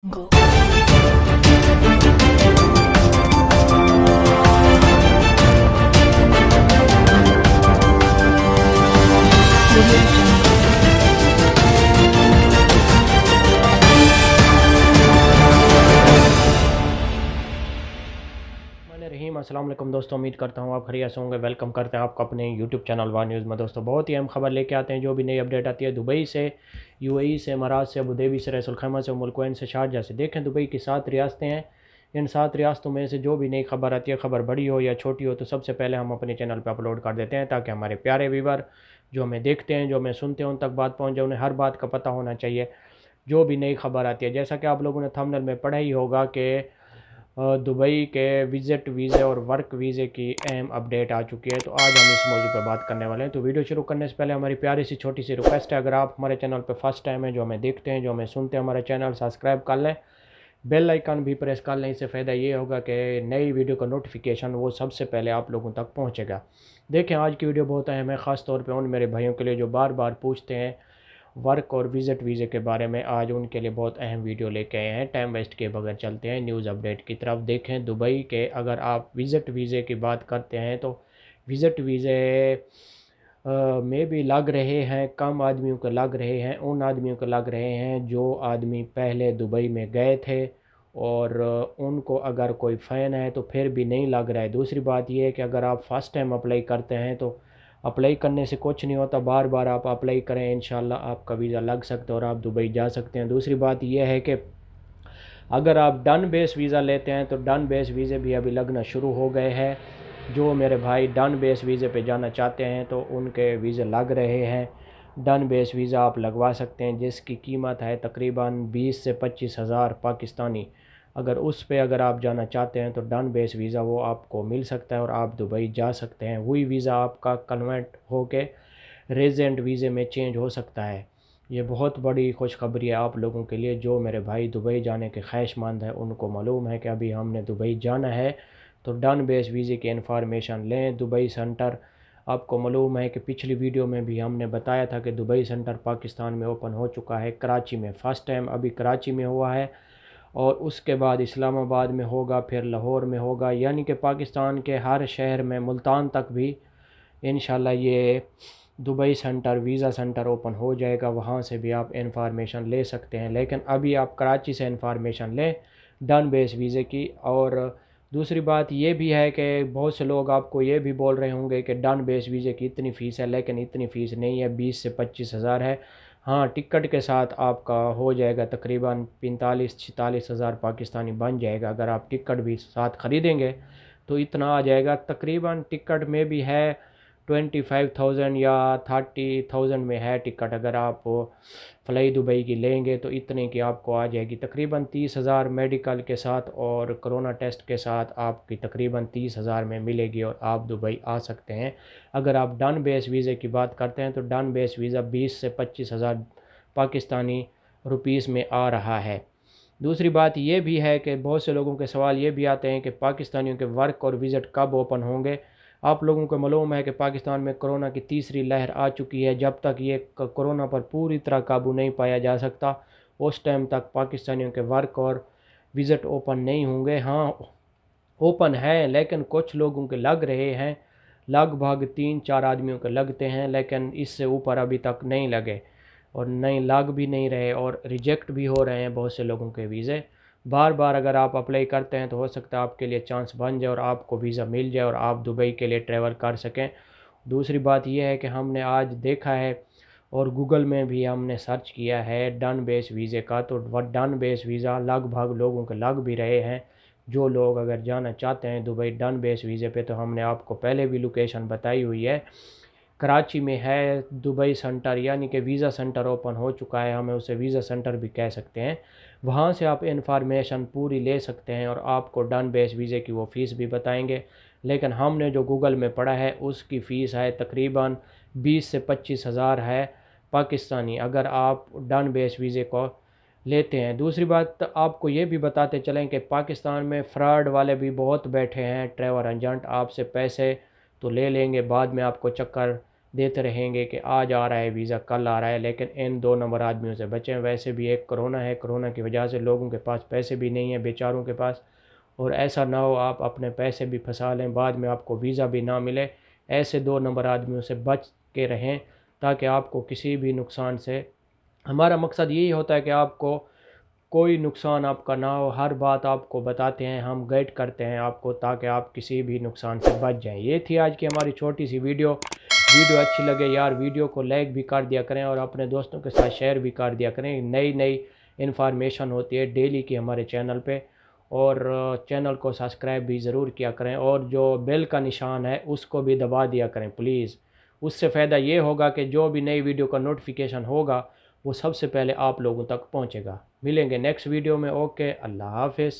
Go. रहीम अस्सलाम वालेकुम दोस्तों, उम्मीद करता हूँ आप खैरियत से होंगे। वेलकम करते हैं आपको अपने यूट्यूब चैनल वार न्यूज़ में। दोस्तों बहुत ही अहम खबर लेके आते हैं। जो भी नई अपडेट आती है दुबई से, यूएई से, इमारात से, अबूधाबी से, रसूल खैमा से, उम्मुल कुवैन से, शारजा से। देखें दुबई की 7 रियासतें हैं। इन 7 रियासतों में से जो भी नई खबर आती है, खबर बड़ी हो या छोटी हो, तो सबसे पहले हम अपने चैनल पर अपलोड कर देते हैं ताकि हमारे प्यारे व्यूवर जो हमें देखते हैं, जो हमें सुनते हैं, उन तक बात पहुँच जाए। उन्हें हर बात का पता होना चाहिए जो भी नई खबर आती है। जैसा कि आप लोगों ने थंबनेल में पढ़ा ही होगा कि दुबई के विज़िट वीज़े और वर्क वीज़े की अहम अपडेट आ चुकी है। तो आज हम इस मौजू पर बात करने वाले हैं। तो वीडियो शुरू करने से पहले हमारी प्यारी सी छोटी सी रिक्वेस्ट है, अगर आप हमारे चैनल पर फर्स्ट टाइम है, जो हमें देखते हैं, जो हमें सुनते हैं, हमारा चैनल सब्सक्राइब कर लें, बेल आइकन भी प्रेस कर लें। इससे फ़ायदा ये होगा कि नई वीडियो का नोटिफिकेशन वो सबसे पहले आप लोगों तक पहुँचेगा। देखें आज की वीडियो बहुत अहम है, ख़ास तौर पर उन मेरे भाइयों के लिए जो बार बार पूछते हैं वर्क और विज़िट वीज़े के बारे में। आज उनके लिए बहुत अहम वीडियो लेके आए हैं। टाइम वेस्ट किए बगैर चलते हैं न्यूज़ अपडेट की तरफ। देखें दुबई के अगर आप विज़िट वीज़े की बात करते हैं तो विज़िट वीज़े में भी लग रहे हैं, कम आदमियों को लग रहे हैं। उन आदमियों को लग रहे हैं जो आदमी पहले दुबई में गए थे और उनको अगर कोई फ़ैन है तो फिर भी नहीं लग रहा है। दूसरी बात यह है कि अगर आप फ़र्स्ट टाइम अप्लाई करते हैं तो अप्लाई करने से कुछ नहीं होता, बार बार आप अप्लाई करें, इंशाल्लाह आपका वीज़ा लग सकता है और आप दुबई जा सकते हैं। दूसरी बात यह है कि अगर आप डन बेस वीज़ा लेते हैं तो डन बेस वीज़े भी अभी लगना शुरू हो गए हैं। जो मेरे भाई डन बेस वीज़े पे जाना चाहते हैं तो उनके वीज़े लग रहे हैं। डन बेस वीज़ा आप लगवा सकते हैं जिसकी कीमत है तकरीबन 20 से 25 हज़ार पाकिस्तानी। अगर उस पे अगर आप जाना चाहते हैं तो डन बेस वीज़ा वो आपको मिल सकता है और आप दुबई जा सकते हैं। वही वीज़ा आपका कन्वर्ट होके रेजिडेंट वीज़े में चेंज हो सकता है। ये बहुत बड़ी खुशखबरी है आप लोगों के लिए। जो मेरे भाई दुबई जाने के ख्वाहिशमंद हैं उनको मालूम है कि अभी हमने दुबई जाना है तो डन बेस वीज़े की इन्फॉर्मेशन लें। दुबई सेंटर आपको मालूम है कि पिछली वीडियो में भी हमने बताया था कि दुबई सेंटर पाकिस्तान में ओपन हो चुका है, कराची में फ़र्स्ट टाइम अभी कराची में हुआ है और उसके बाद इस्लामाबाद में होगा, फिर लाहौर में होगा, यानी कि पाकिस्तान के हर शहर में, मुल्तान तक भी इंशाल्लाह ये Dubai centre, visa centre open हो जाएगा। वहाँ से भी आप इंफॉर्मेशन ले सकते हैं, लेकिन अभी आप कराची से इंफॉर्मेशन लें डन बेस वीज़े की। और दूसरी बात ये भी है कि बहुत से लोग आपको ये भी बोल रहे होंगे कि डन बेस वीज़े की इतनी फ़ीस है, लेकिन इतनी फ़ीस नहीं है, 20 से 25 हज़ार है। हाँ, टिकट के साथ आपका हो जाएगा तकरीबन 45-46 हज़ार पाकिस्तानी बन जाएगा। अगर आप टिकट भी साथ ख़रीदेंगे तो इतना आ जाएगा। तकरीबन टिकट में भी है 25,000 या 30,000 में है टिकट। अगर आप फ़्लाई दुबई की लेंगे तो इतने की आपको आ जाएगी। तकरीबन 30,000 मेडिकल के साथ और कोरोना टेस्ट के साथ आपकी तकरीबन 30,000 में मिलेगी और आप दुबई आ सकते हैं। अगर आप डन बेस वीज़े की बात करते हैं तो डन बेस वीज़ा 20 से 25 हज़ार पाकिस्तानी रुपीस में आ रहा है। दूसरी बात ये भी है कि बहुत से लोगों के सवाल ये भी आते हैं कि पाकिस्तानियों के वर्क और विज़िट कब ओपन होंगे। आप लोगों को मालूम है कि पाकिस्तान में कोरोना की तीसरी लहर आ चुकी है। जब तक ये कोरोना पर पूरी तरह काबू नहीं पाया जा सकता उस टाइम तक पाकिस्तानियों के वर्क और विज़िट ओपन नहीं होंगे। हाँ, ओपन है लेकिन कुछ लोगों के लग रहे हैं, लगभग 3-4 आदमियों के लगते हैं, लेकिन इससे ऊपर अभी तक नहीं लगे और नहीं लग भी नहीं रहे और रिजेक्ट भी हो रहे हैं बहुत से लोगों के वीज़े। बार बार अगर आप अप्लाई करते हैं तो हो सकता है आपके लिए चांस बन जाए और आपको वीज़ा मिल जाए और आप दुबई के लिए ट्रैवल कर सकें। दूसरी बात यह है कि हमने आज देखा है और गूगल में भी हमने सर्च किया है डन बेस वीज़े का, तो डन बेस वीज़ा लगभग लोगों के लग भी रहे हैं। जो लोग अगर जाना चाहते हैं दुबई डन बेस वीज़े पे, तो हमने आपको पहले भी लोकेशन बताई हुई है, कराची में है दुबई सेंटर, यानी कि वीज़ा सेंटर ओपन हो चुका है, हमें उसे वीज़ा सेंटर भी कह सकते हैं। वहाँ से आप इंफॉर्मेशन पूरी ले सकते हैं और आपको डन बेस वीज़े की वो फ़ीस भी बताएंगे। लेकिन हमने जो गूगल में पढ़ा है उसकी फ़ीस है तकरीबन 20 से 25 हज़ार है पाकिस्तानी, अगर आप डन बेस वीज़े को लेते हैं। दूसरी बात आपको ये भी बताते चलें कि पाकिस्तान में फ़्रॉड वाले भी बहुत बैठे हैं, ट्रैवल एजेंट आपसे पैसे तो ले लेंगे, बाद में आपको चक्कर देते रहेंगे कि आज आ रहा है वीज़ा, कल आ रहा है, लेकिन इन 2 नंबर आदमियों से बचें। वैसे भी एक कोरोना है, कोरोना की वजह से लोगों के पास पैसे भी नहीं हैं बेचारों के पास, और ऐसा ना हो आप अपने पैसे भी फंसा लें, बाद में आपको वीज़ा भी ना मिले। ऐसे 2 नंबर आदमियों से बच के रहें ताकि आपको किसी भी नुकसान से, हमारा मकसद यही होता है कि आपको कोई नुकसान आपका ना हो। हर बात आपको बताते हैं, हम गाइड करते हैं आपको ताकि आप किसी भी नुकसान से बच जाएं। ये थी आज की हमारी छोटी सी वीडियो। वीडियो अच्छी लगे यार, वीडियो को लाइक भी कर दिया करें और अपने दोस्तों के साथ शेयर भी कर दिया करें। नई नई इन्फॉर्मेशन होती है डेली की हमारे चैनल पे, और चैनल को सब्सक्राइब भी ज़रूर किया करें, और जो बेल का निशान है उसको भी दबा दिया करें प्लीज़। उससे फ़ायदा ये होगा कि जो भी नई वीडियो का नोटिफिकेशन होगा वो सबसे पहले आप लोगों तक पहुंचेगा। मिलेंगे नेक्स्ट वीडियो में। ओके, अल्लाह हाफिज़।